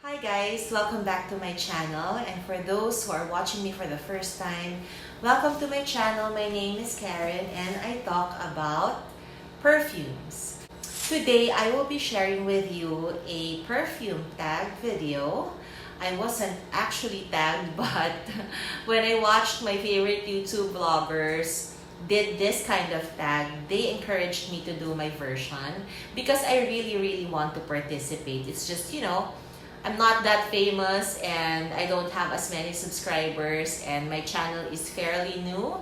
Hi guys, welcome back to my channel, and for those who are watching me for the first time, welcome to my channel. My name is Karen and I talk about perfumes. Today I will be sharing with you a perfume tag video. I wasn't actually tagged, but when I watched my favorite YouTube vloggers did this kind of tag, they encouraged me to do my version because I really want to participate. It's just, I'm not that famous and I don't have as many subscribers and my channel is fairly new,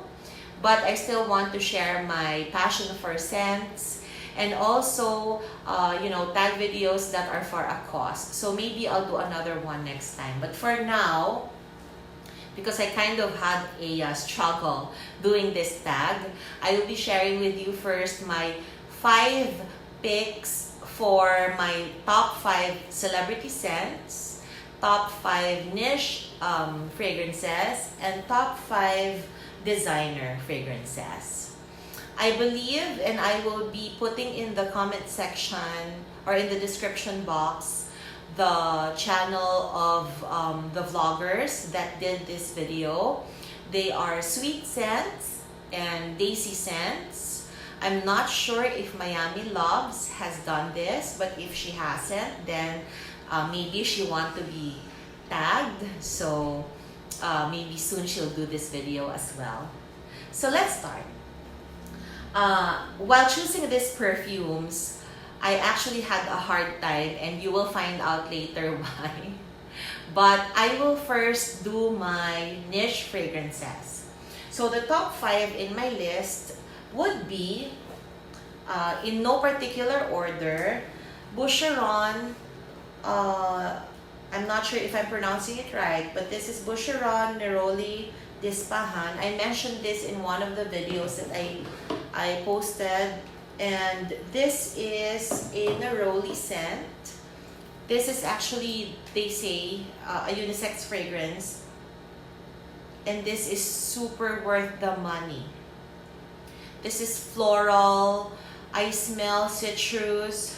but I still want to share my passion for scents and also tag videos that are for a cause. So maybe I'll do another one next time, but for now, because I kind of had a struggle doing this tag, I will be sharing with you first my 5 picks for my top 5 celebrity scents, top 5 niche fragrances, and top 5 designer fragrances. I believe, and I will be putting in the comment section or in the description box the channel of the vloggers that did this video. They are Sweet Scents and Daisy Scents. I'm not sure if Miami Loves has done this, but if she hasn't, then maybe she wants to be tagged. So maybe soon she'll do this video as well. So let's start. While choosing these perfumes, I actually had a hard time, and you will find out later why. But I will first do my niche fragrances. So the top 5 in my list would be, in no particular order, Boucheron. I'm not sure if I'm pronouncing it right, but this is Boucheron Neroli Dispahan. I mentioned this in one of the videos that I posted, and this is a neroli scent. This is actually, they say, a unisex fragrance, and this is super worth the money. This is floral. I smell citrus,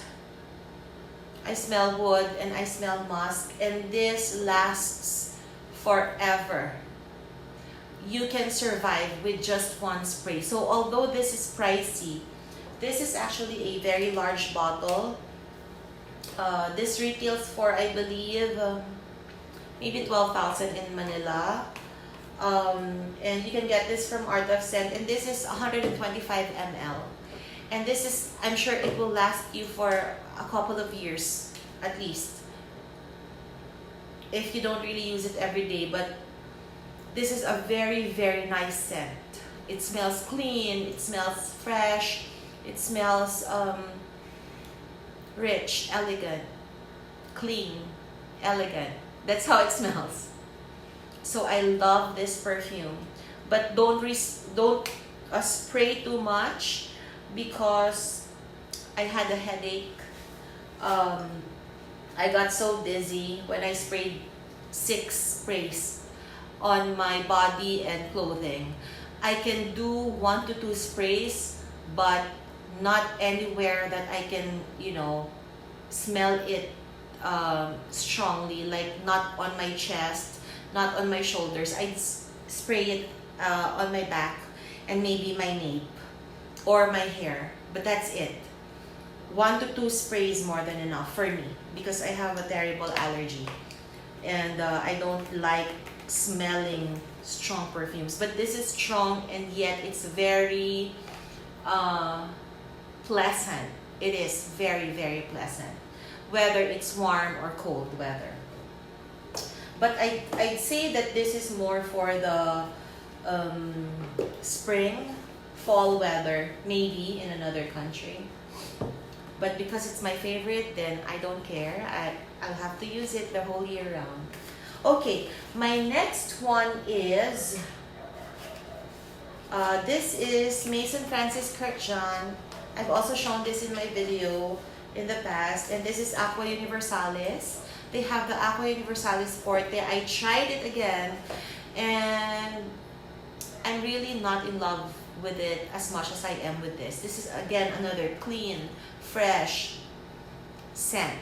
I smell wood, and I smell musk, and this lasts forever. You can survive with just one spray. So although this is pricey, this is actually a very large bottle. This retails for, I believe, maybe 12,000 in Manila. And you can get this from Art of Scent, and this is 125 ml. And this is, I'm sure it will last you for a couple of years at least, if you don't really use it every day. But this is a very nice scent. It smells clean, it smells fresh, it smells rich, elegant, clean, elegant. That's how it smells. So I love this perfume, but don't spray too much because I had a headache. I got so dizzy when I sprayed 6 sprays on my body and clothing. I can do 1 to 2 sprays, but not anywhere that I can, smell it strongly, like not on my chest, not on my shoulders. I'd spray it on my back and maybe my nape or my hair, but that's it. 1 to 2 sprays more than enough for me because I have a terrible allergy and I don't like smelling strong perfumes. But this is strong and yet it's very pleasant. It is very pleasant, whether it's warm or cold weather. But I'd say that this is more for the spring, fall weather, maybe in another country. But because it's my favorite, then I don't care. I'll have to use it the whole year round. Okay, my next one is, this is Maison Francis Kurkdjian. I've also shown this in my video in the past, and this is Aqua Universalis. They have the Aqua Universalis Forte. I tried it again, and I'm really not in love with it as much as I am with this. This is again another clean, fresh scent.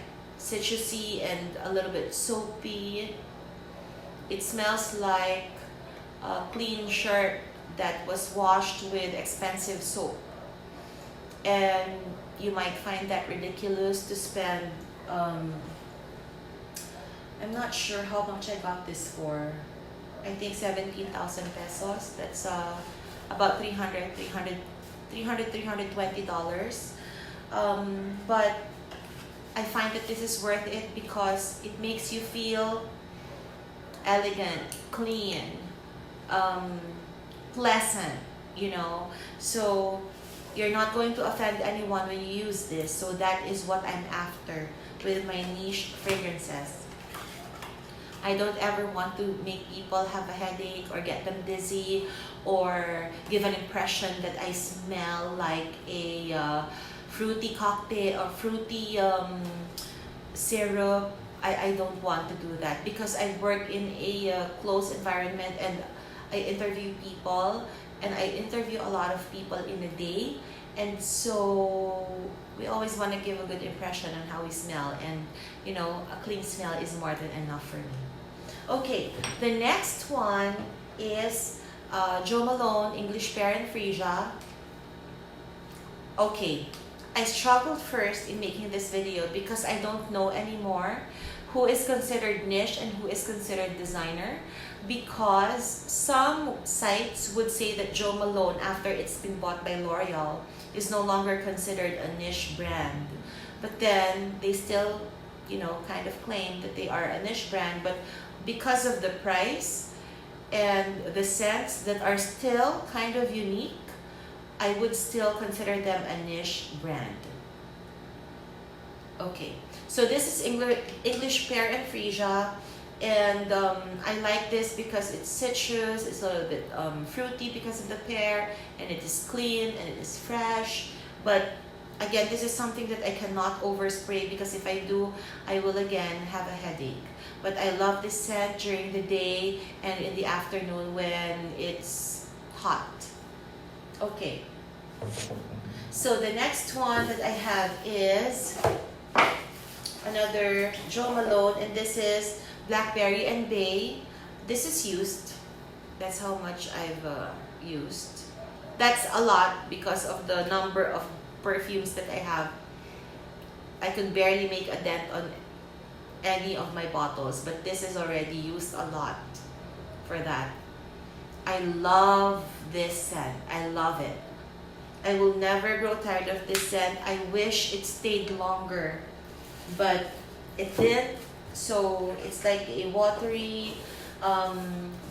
citrusy and a little bit soapy. It smells like a clean shirt that was washed with expensive soap. And you might find that ridiculous to spend, I'm not sure how much I got this for. I think 17,000 pesos. That's about $320. But I find that this is worth it because it makes you feel elegant, clean, pleasant, you know. So you're not going to offend anyone when you use this. So that is what I'm after with my niche fragrances. I don't ever want to make people have a headache or get them dizzy or give an impression that I smell like a fruity cocktail or fruity syrup. I don't want to do that because I work in a closed environment and I interview people, and I interview a lot of people in a day, and so we always want to give a good impression on how we smell, and you know, a clean smell is more than enough for me. Okay, the next one is Jo Malone English Pear and Freesia. Okay, I struggled first in making this video because I don't know anymore who is considered niche and who is considered designer, because some sites would say that Jo Malone, after it's been bought by L'Oreal, is no longer considered a niche brand. But then they still, you know, kind of claim that they are a niche brand, but because of the price and the scents that are still kind of unique, I would still consider them a niche brand. Okay, so this is English Pear and Freesia, and I like this because it's citrus, it's a little bit fruity because of the pear, and it is clean and it is fresh. But again, this is something that I cannot overspray because if I do, I will again have a headache. But I love this scent during the day and in the afternoon when it's hot. Okay, so the next one that I have is another Jo Malone, and this is Blackberry and Bay. This is used. That's how much I've used. That's a lot because of the number of perfumes that I have. I can barely make a dent on any of my bottles, but this is already used a lot for that. I love this scent. I love it. I will never grow tired of this scent. I wish it stayed longer, but it did. So it's like a watery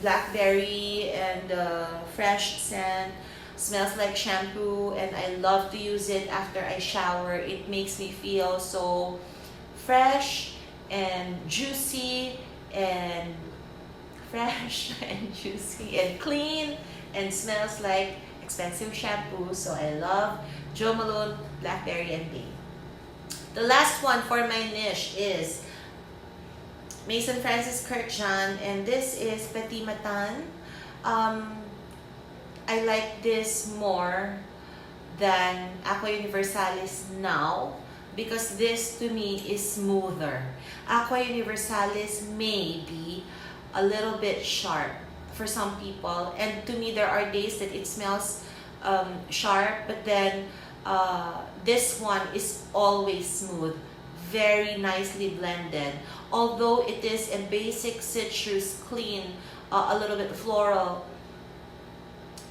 blackberry and fresh scent. Smells like shampoo, and I love to use it after I shower. It makes me feel so fresh and juicy and fresh and juicy and clean, and smells like expensive shampoo. So I love Jo Malone Blackberry and Bay. The last one for my niche is Maison Francis Kurkdjian, and this is Petit Matin. I like this more than Aqua Universalis now because this to me is smoother. Aqua Universalis may be a little bit sharp for some people, and to me there are days that it smells sharp, but then this one is always smooth, very nicely blended. Although it is a basic citrus, clean, a little bit floral,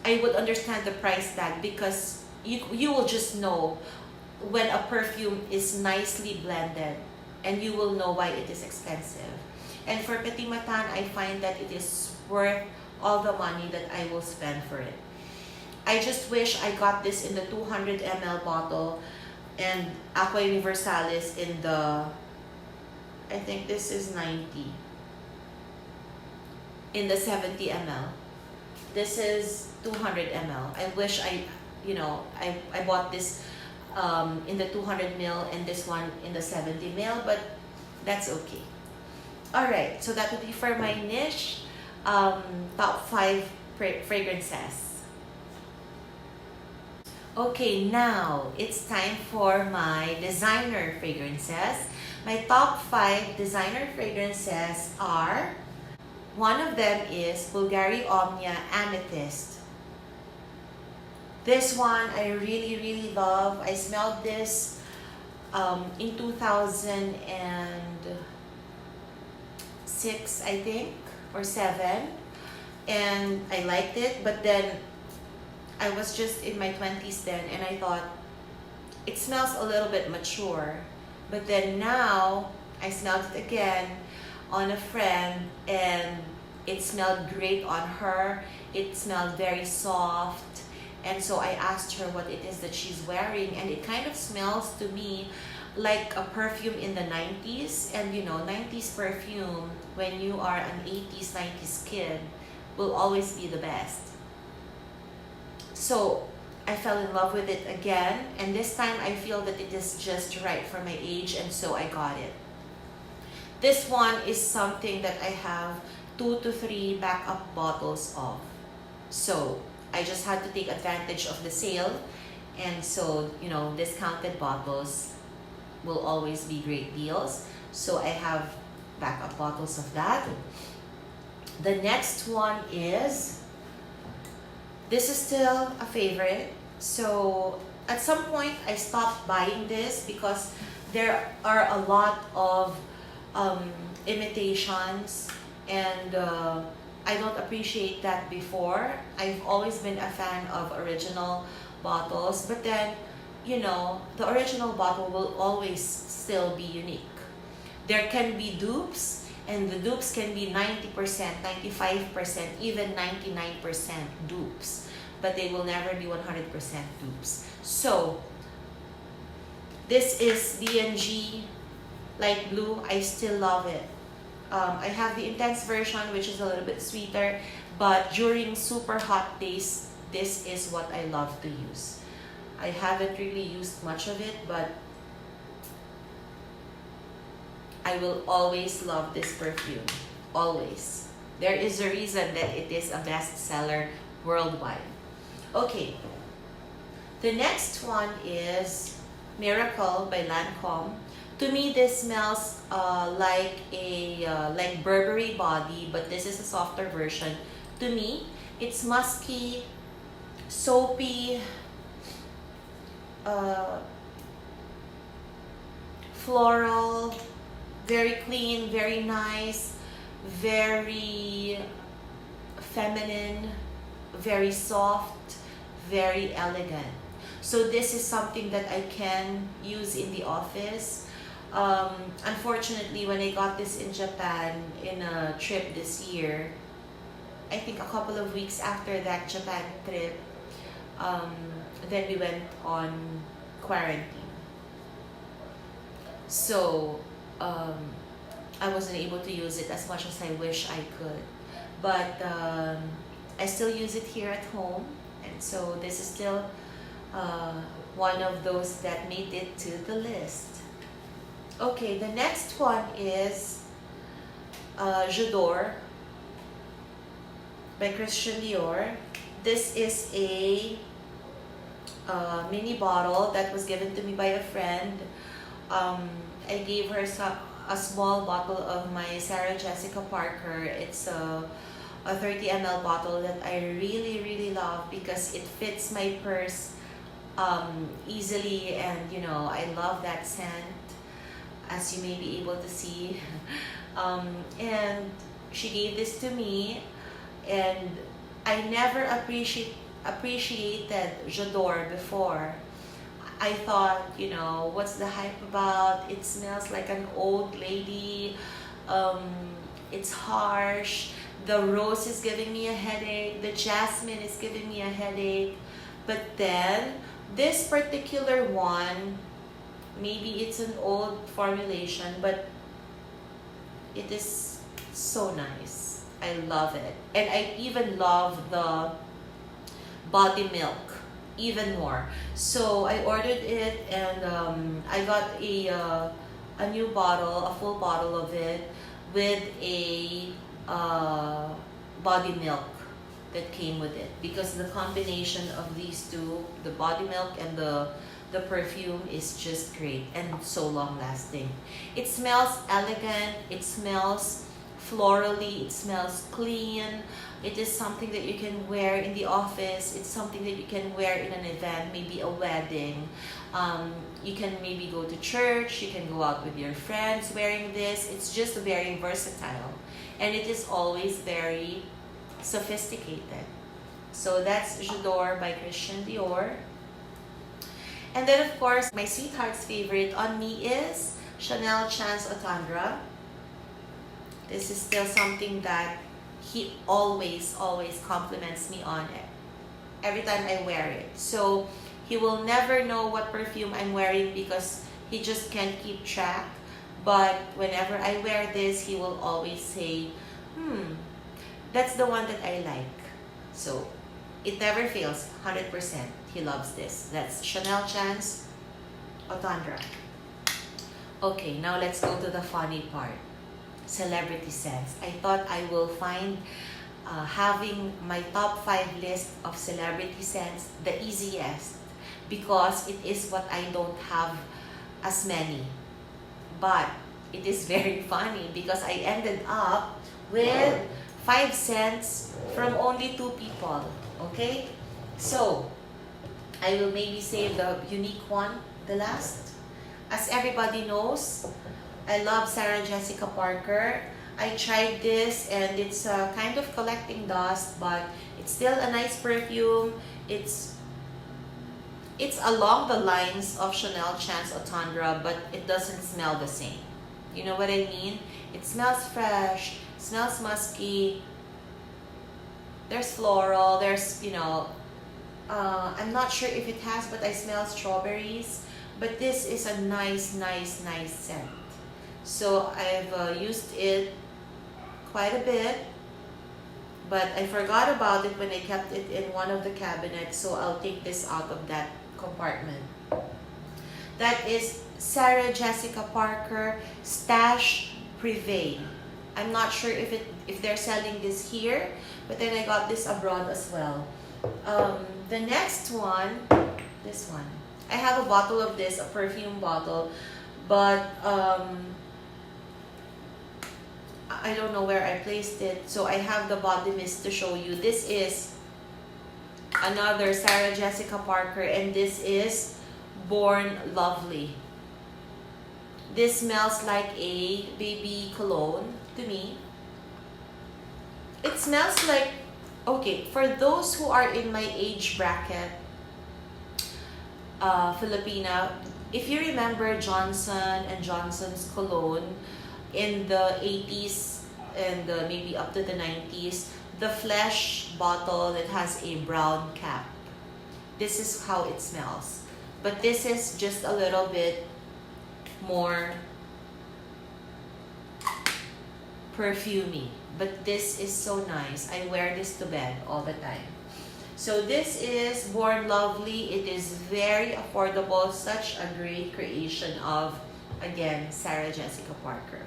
I would understand the price tag because you will just know when a perfume is nicely blended, and you will know why it is expensive. And for Petit Matin, I find that it is worth all the money that I will spend for it. I just wish I got this in the 200 ml bottle and Aqua Universalis in the, I think this is 90, in the 70 ml. This is 200 ml. I wish I bought this in the 200 ml and this one in the 70 ml, but that's okay. Alright, so that would be for my niche top 5 fragrances. Okay, now it's time for my designer fragrances. My top 5 designer fragrances are, one of them is Bulgari Omnia Amethyst. This one I really love. I smelled this in 2006, I think, or 7, and I liked it, but then I was just in my 20s then, and I thought it smells a little bit mature. But then now I smelled it again on a friend, and it smelled great on her. It smelled very soft, and so I asked her what it is that she's wearing, and it kind of smells to me like a perfume in the 90s. And you know, 90s perfume, when you are an 80s 90s kid, will always be the best. So I fell in love with it again, and this time I feel that it is just right for my age, and so I got it. This one is something that I have 2 to 3 backup bottles of. So I just had to take advantage of the sale, and so, you know, discounted bottles will always be great deals. So I have backup bottles of that. The next one is, this is still a favorite. So at some point I stopped buying this because there are a lot of imitations, and I don't appreciate that before. I've always been a fan of original bottles, but then, you know, the original bottle will always still be unique. There can be dupes, and the dupes can be 90%, 95%, even 99% dupes, but they will never be 100% dupes. So this is DNG light blue. I still love it. I have the intense version, which is a little bit sweeter, but during super hot days, this is what I love to use. I haven't really used much of it, but I will always love this perfume. Always. There is a reason that it is a bestseller worldwide. Okay. The next one is Miracle by Lancome. To me, this smells like Burberry body, but this is a softer version. To me, it's musky, soapy, floral, very clean, very nice, very feminine, very soft, very elegant. So this is something that I can use in the office. Unfortunately, when I got this in Japan in a trip this year, I think a couple of weeks after that Japan trip, then we went on quarantine. So I wasn't able to use it as much as I wish I could. But I still use it here at home, and so this is still one of those that made it to the list. Okay, the next one is J'adore by Christian Dior. This is a mini bottle that was given to me by a friend. I gave her a small bottle of my Sarah Jessica Parker. It's a 30 ml bottle that I really love because it fits my purse easily, and you know, I love that scent, as you may be able to see. And she gave this to me, and I never appreciated J'adore before. I thought, you know, what's the hype about? It smells like an old lady. It's harsh. The rose is giving me a headache. The jasmine is giving me a headache. But then, this particular one, maybe it's an old formulation, but it is so nice. I love it. And I even love the body milk even more. So I ordered it, and I got a new bottle, a full bottle of it with a body milk that came with it, because the combination of these two, the body milk and the perfume, is just great and so long lasting. It smells elegant, it smells florally, it smells clean. It is something that you can wear in the office. It's something that you can wear in an event, maybe a wedding. You can maybe go to church, you can go out with your friends wearing this. It's just very versatile, and it is always very sophisticated. So that's J'adore by Christian Dior. And then of course, my sweetheart's favorite on me is Chanel Chance Otandra. This is still something that he always compliments me on it every time I wear it. So he will never know what perfume I'm wearing because he just can't keep track. But whenever I wear this, he will always say, that's the one that I like. So it never fails, 100%. He loves this. That's Chanel Chance Otandra. Okay, now let's go to the funny part. Celebrity scents. I thought I will find having my top 5 list of celebrity scents the easiest, because it is what I don't have as many. But it is very funny because I ended up with 5 scents from only 2 people. Okay, so I will maybe save the unique one the last. As everybody knows, I love Sarah Jessica Parker. I tried this and it's kind of collecting dust, but it's still a nice perfume. It's along the lines of Chanel Chance Otandra, but it doesn't smell the same. You know what I mean? It smells fresh, smells musky. There's floral, there's, I'm not sure if it has, but I smell strawberries. But this is a nice scent. So I've used it quite a bit, but I forgot about it when I kept it in one of the cabinets, so I'll take this out of that compartment. That is Sarah Jessica Parker Stash Privé. I'm not sure if they're selling this here, but then I got this abroad as well. The next one, this one. I have a bottle of this, a perfume bottle, but I don't know where I placed it, so I have the body mist to show you. This is another Sarah Jessica Parker, and this is Born Lovely. This smells like a baby cologne to me. It smells like, okay, for those who are in my age bracket, Filipina, if you remember Johnson & Johnson's cologne in the 80s and maybe up to the 90s, the flesh bottle that has a brown cap. This is how it smells. But this is just a little bit more perfumey. But this is so nice. I wear this to bed all the time. So this is Born Lovely. It is very affordable. Such a great creation of, again, Sarah Jessica Parker.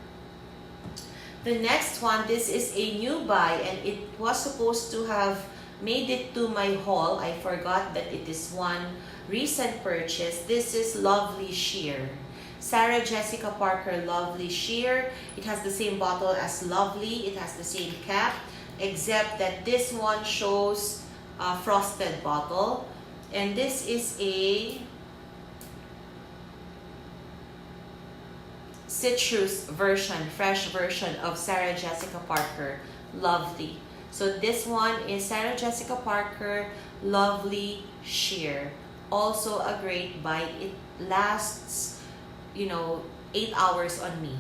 The next one, this is a new buy, and it was supposed to have made it to my haul. I forgot that it is one recent purchase. This is Lovely Sheer. Sarah Jessica Parker Lovely Sheer. It has the same bottle as Lovely. It has the same cap, except that this one shows a frosted bottle. And this is a citrus version, fresh version of Sarah Jessica Parker Lovely. So this one is Sarah Jessica Parker Lovely Sheer. Also a great buy. It lasts 8 hours on me.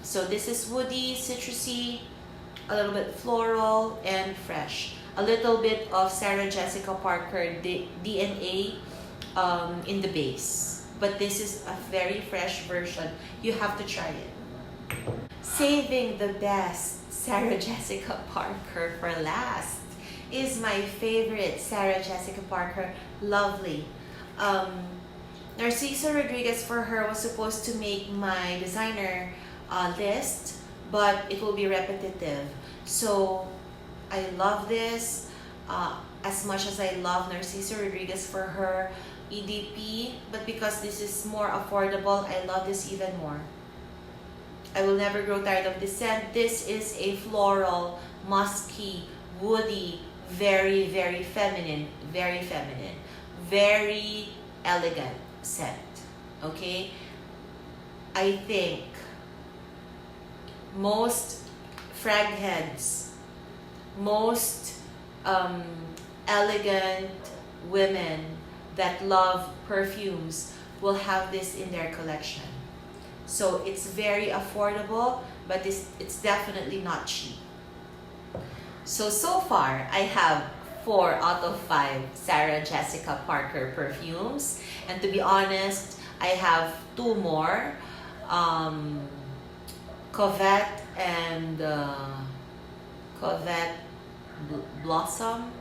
So this is woody, citrusy, a little bit floral, and fresh. A little bit of Sarah Jessica Parker DNA in the base. But this is a very fresh version. You have to try it. Saving the best Sarah Jessica Parker for last is my favorite Sarah Jessica Parker Lovely. Narciso Rodriguez, for her, was supposed to make my designer list, but it will be repetitive. So I love this. As much as I love Narciso Rodriguez for her EDP, but because this is more affordable, I love this even more. I will never grow tired of this scent. This is a floral, musky, woody, very, very feminine, very elegant scent. Okay? I think most frag heads, most elegant women that love perfumes will have this in their collection. So it's very affordable, but it's definitely not cheap. So far, I have 4 out of 5 Sarah Jessica Parker perfumes. And to be honest, I have 2 more. Covette and Covette Blossom,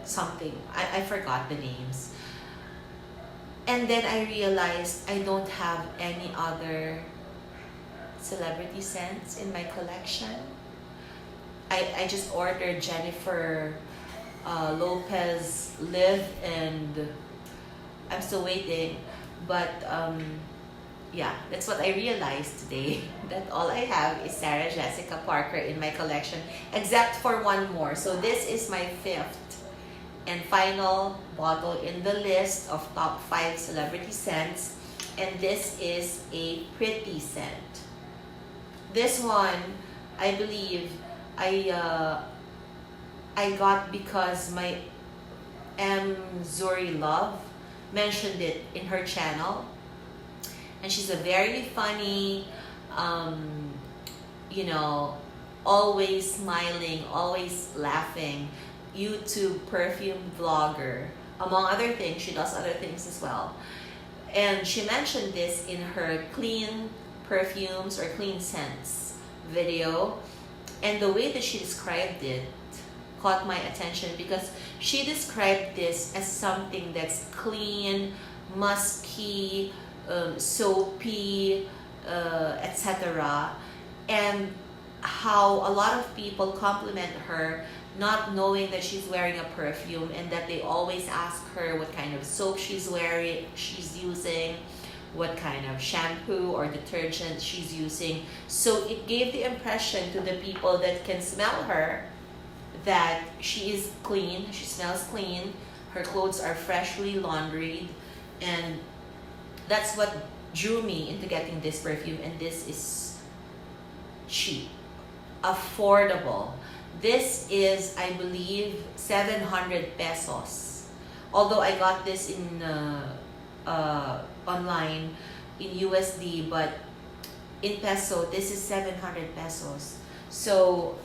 something. I forgot the names. And then I realized I don't have any other celebrity scents in my collection. I just ordered Jennifer Lopez Live, and I'm still waiting. But yeah, that's what I realized today. That all I have is Sarah Jessica Parker in my collection, except for one more. So this is my 5th and final bottle in the list of top 5 celebrity scents, and this is a pretty scent. This one, I believe, I got because my Zuri Love mentioned it in her channel, and she's a very funny, you know, always smiling, always laughing YouTube perfume vlogger. Among other things, she does other things as well. And she mentioned this in her clean perfumes or clean scents video. And the way that she described it caught my attention, because she described this as something that's clean, musky, soapy, etc. And how a lot of people compliment her not knowing that she's wearing a perfume, and that they always ask her what kind of soap she's using, what kind of shampoo or detergent she's using. So it gave the impression to the people that can smell her that she is clean, she smells clean, her clothes are freshly laundried, and that's what drew me into getting this perfume. And this is cheap, affordable. This is, I believe, 700 pesos. Although I got this in online in USD, but in peso, this is 700 pesos. So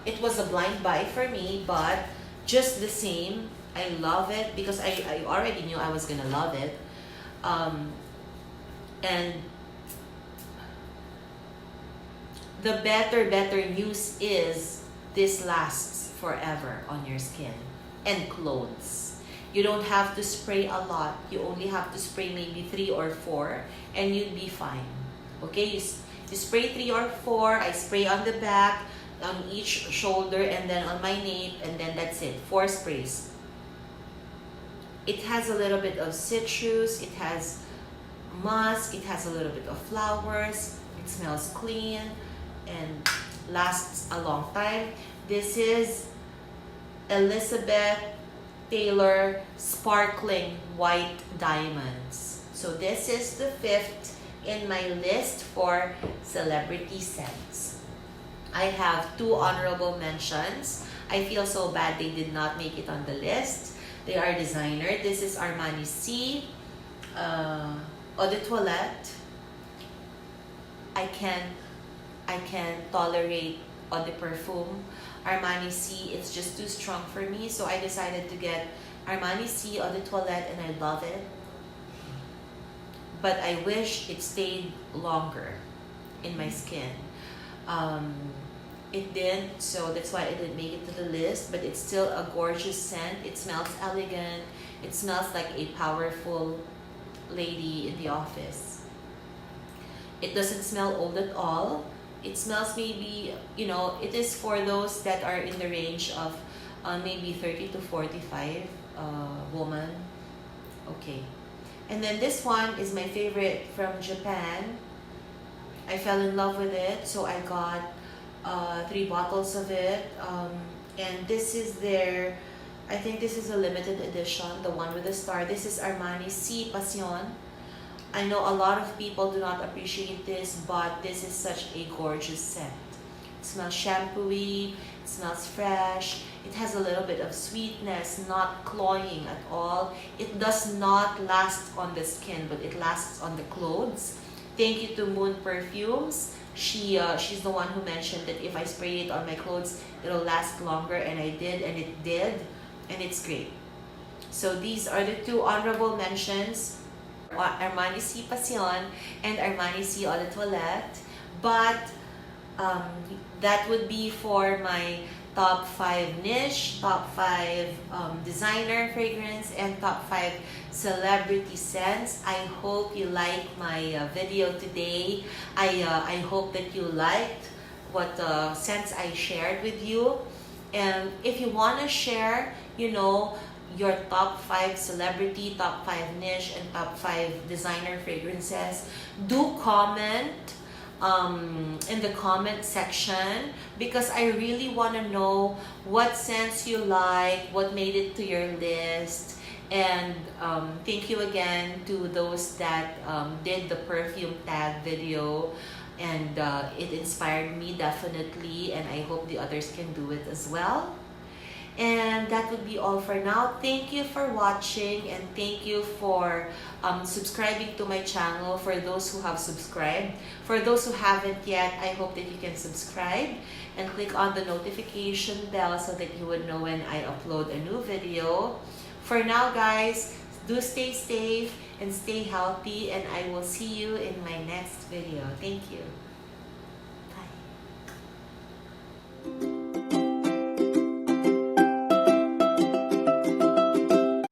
it was a blind buy for me, but just the same, I love it because I already knew I was gonna love it. And the better news is this lasts forever on your skin and clothes. You don't have to spray a lot. You only have to spray maybe 3 or 4 and you'd be fine. Okay, you spray 3 or 4. I spray on the back, on each shoulder, and then on my nape, and then that's it. 4 sprays. It has a little bit of citrus, it has musk, it has a little bit of flowers, it smells clean, and lasts a long time. This is Elizabeth Taylor Sparkling White Diamonds. So this is the 5th in my list for celebrity scents. I have 2 honorable mentions. I feel so bad they did not make it on the list. They are designer. This is Armani C, Eau de Toilette. I can't tolerate Eau de Perfume. Armani C, it's just too strong for me, so I decided to get Armani C Eau de Toilette, and I love it. But I wish it stayed longer in my skin. It didn't, so that's why it didn't make it to the list, but it's still a gorgeous scent. It smells elegant. It smells like a powerful lady in the office. It doesn't smell old at all. It smells maybe, you know, it is for those that are in the range of maybe 30 to 45 woman. Okay. And then this one is my favorite from Japan. I fell in love with it, so I got 3 bottles of it. And this is their, I think this is a limited edition, the one with the star. This is Armani C Passion. I know a lot of people do not appreciate this, but this is such a gorgeous scent. It smells shampooey, it smells fresh, it has a little bit of sweetness, not cloying at all. It does not last on the skin, but it lasts on the clothes. Thank you to Moon Perfumes. She's the one who mentioned that if I spray it on my clothes, it'll last longer, and I did, and it did, and it's great. So these are the 2 honorable mentions, Armani C Passion and Armani C Eau de Toilette. But that would be for my top 5 niche, top 5 designer fragrance, and top 5 celebrity scents. I hope you like my video today. I hope that you liked what scents I shared with you. And if you want to share, you know, your top 5 celebrity, top 5 niche, and top 5 designer fragrances, do comment in the comment section, because I really want to know what scents you like, what made it to your list. And thank you again to those that did the perfume tag video, and it inspired me definitely, and I hope the others can do it as well. And that would be all for now. Thank you for watching, and thank you for subscribing to my channel. For those who have subscribed, for those who haven't yet, I hope that you can subscribe and click on the notification bell so that you would know when I upload a new video. For now, guys, do stay safe and stay healthy, and I will see you in my next video. Thank you.